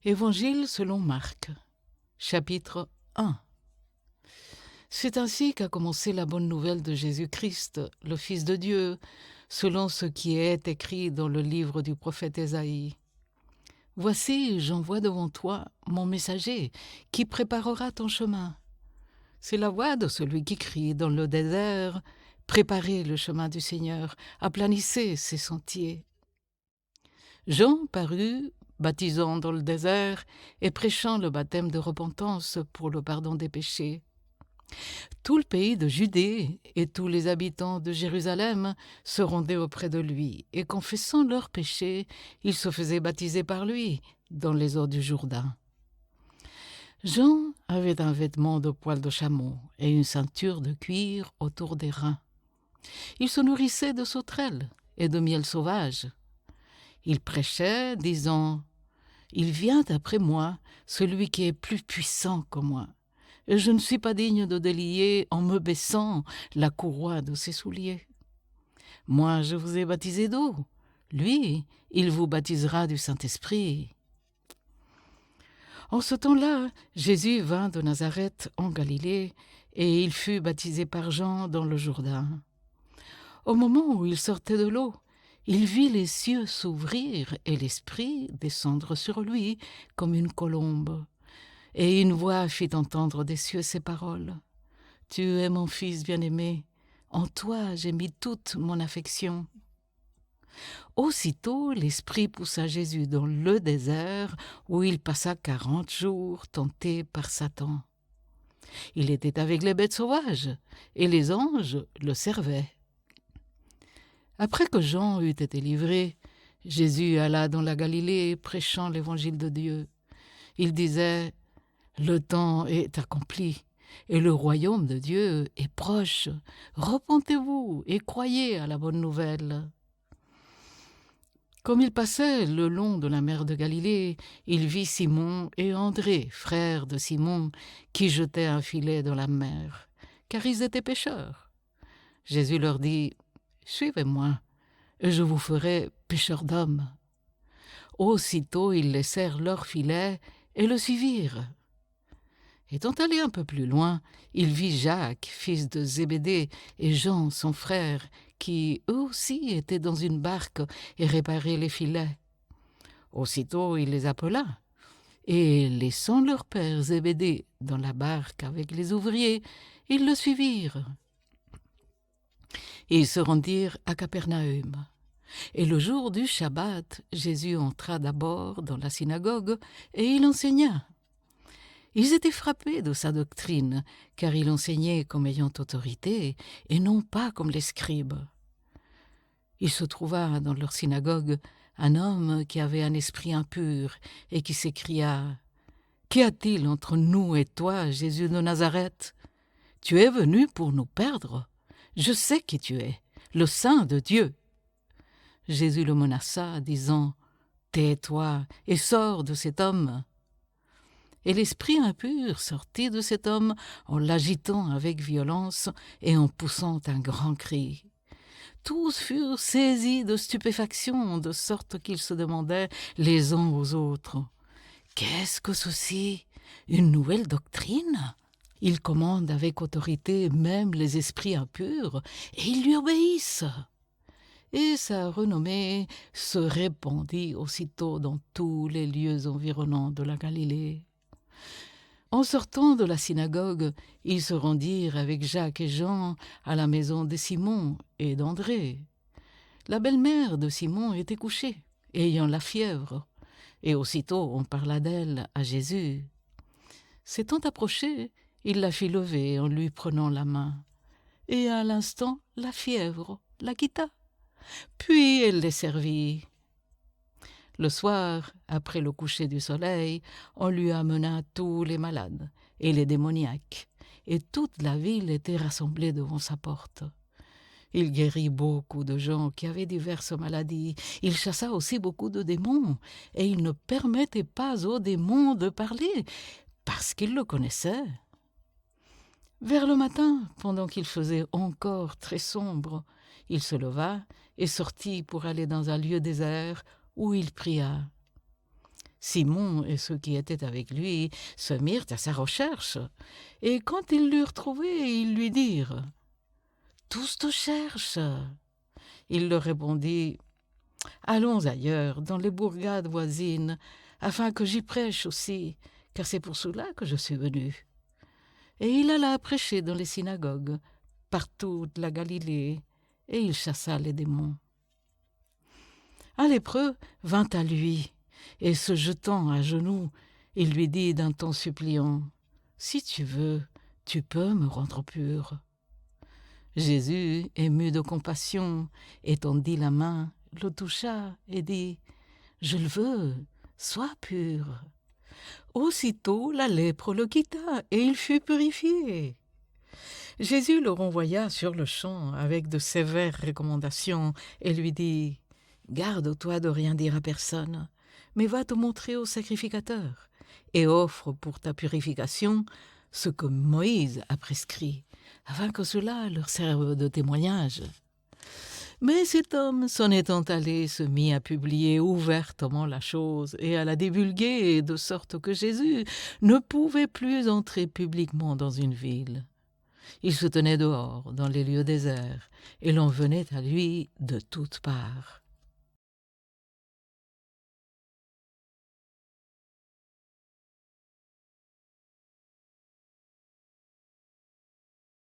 Évangile selon Marc, chapitre 1. C'est ainsi qu'a commencé la bonne nouvelle de Jésus-Christ, le Fils de Dieu, selon ce qui est écrit dans le livre du prophète Ésaïe. Voici, j'envoie devant toi mon messager, qui préparera ton chemin. C'est la voix de celui qui crie dans le désert, préparez le chemin du Seigneur, aplanissez ses sentiers. Jean parut, baptisant dans le désert et prêchant le baptême de repentance pour le pardon des péchés. Tout le pays de Judée et tous les habitants de Jérusalem se rendaient auprès de lui, et confessant leurs péchés, ils se faisaient baptiser par lui dans les eaux du Jourdain. Jean avait un vêtement de poil de chameau et une ceinture de cuir autour des reins. Il se nourrissait de sauterelles et de miel sauvage. Il prêchait, disant « Il vient après moi, celui qui est plus puissant que moi. Et je ne suis pas digne de délier, en me baissant, la courroie de ses souliers. Moi, je vous ai baptisé d'eau. Lui, il vous baptisera du Saint-Esprit. » En ce temps-là, Jésus vint de Nazareth en Galilée, et il fut baptisé par Jean dans le Jourdain. Au moment où il sortait de l'eau, il vit les cieux s'ouvrir et l'Esprit descendre sur lui comme une colombe. Et une voix fit entendre des cieux ces paroles. « Tu es mon Fils bien-aimé, en toi j'ai mis toute mon affection. » Aussitôt l'Esprit poussa Jésus dans le désert, où il passa 40 jours tenté par Satan. Il était avec les bêtes sauvages, et les anges le servaient. Après que Jean eut été livré, Jésus alla dans la Galilée prêchant l'évangile de Dieu. Il disait « Le temps est accompli et le royaume de Dieu est proche. Repentez-vous et croyez à la bonne nouvelle. » Comme il passait le long de la mer de Galilée, il vit Simon et André, frères de Simon, qui jetaient un filet dans la mer, car ils étaient pêcheurs. Jésus leur dit « Suivez-moi, et je vous ferai pêcheurs d'hommes. » Aussitôt ils laissèrent leur filet et le suivirent. Étant allé un peu plus loin, il vit Jacques, fils de Zébédée, et Jean, son frère, qui eux aussi étaient dans une barque et réparaient les filets. Aussitôt il les appela, et laissant leur père Zébédée dans la barque avec les ouvriers, ils le suivirent. Ils se rendirent à Capernaüm. Et le jour du Shabbat, Jésus entra d'abord dans la synagogue et il enseigna. Ils étaient frappés de sa doctrine, car il enseignait comme ayant autorité, et non pas comme les scribes. Il se trouva dans leur synagogue un homme qui avait un esprit impur, et qui s'écria « Qu'y a-t-il entre nous et toi, Jésus de Nazareth? Tu es venu pour nous perdre. Je sais qui tu es, le Saint de Dieu. » Jésus le menaça, disant « Tais-toi et sors de cet homme. » Et l'esprit impur sortit de cet homme en l'agitant avec violence et en poussant un grand cri. Tous furent saisis de stupéfaction, de sorte qu'ils se demandaient les uns aux autres « Qu'est-ce que ceci? Une nouvelle doctrine? Il commande avec autorité même les esprits impurs, et ils lui obéissent. » Et sa renommée se répandit aussitôt dans tous les lieux environnants de la Galilée. En sortant de la synagogue, ils se rendirent avec Jacques et Jean à la maison de Simon et d'André. La belle-mère de Simon était couchée, ayant la fièvre, et aussitôt on parla d'elle à Jésus. S'étant approché, il la fit lever en lui prenant la main, et à l'instant la fièvre la quitta. Puis elle les servit. Le soir, après le coucher du soleil, on lui amena tous les malades et les démoniaques, et toute la ville était rassemblée devant sa porte. Il guérit beaucoup de gens qui avaient diverses maladies. Il chassa aussi beaucoup de démons, et il ne permettait pas aux démons de parler, parce qu'il le connaissait. Vers le matin, pendant qu'il faisait encore très sombre, il se leva et sortit pour aller dans un lieu désert où il pria. Simon et ceux qui étaient avec lui se mirent à sa recherche, et quand ils l'eurent trouvé, ils lui dirent « Tous te cherchent !» Il leur répondit « Allons ailleurs, dans les bourgades voisines, afin que j'y prêche aussi, car c'est pour cela que je suis venu. » Et il alla prêcher dans les synagogues, partout de la Galilée, et il chassa les démons. Un lépreux vint à lui, et se jetant à genoux, il lui dit d'un ton suppliant « Si tu veux, tu peux me rendre pur. » Jésus, ému de compassion, étendit la main, le toucha et dit « Je le veux, sois pur. » Aussitôt la lèpre le quitta et il fut purifié. Jésus le renvoya sur le champ avec de sévères recommandations et lui dit « Garde-toi de rien dire à personne, mais va te montrer au sacrificateur et offre pour ta purification ce que Moïse a prescrit, afin que cela leur serve de témoignage. » Mais cet homme, s'en étant allé, se mit à publier ouvertement la chose et à la divulguer, de sorte que Jésus ne pouvait plus entrer publiquement dans une ville. Il se tenait dehors, dans les lieux déserts, et l'on venait à lui de toutes parts.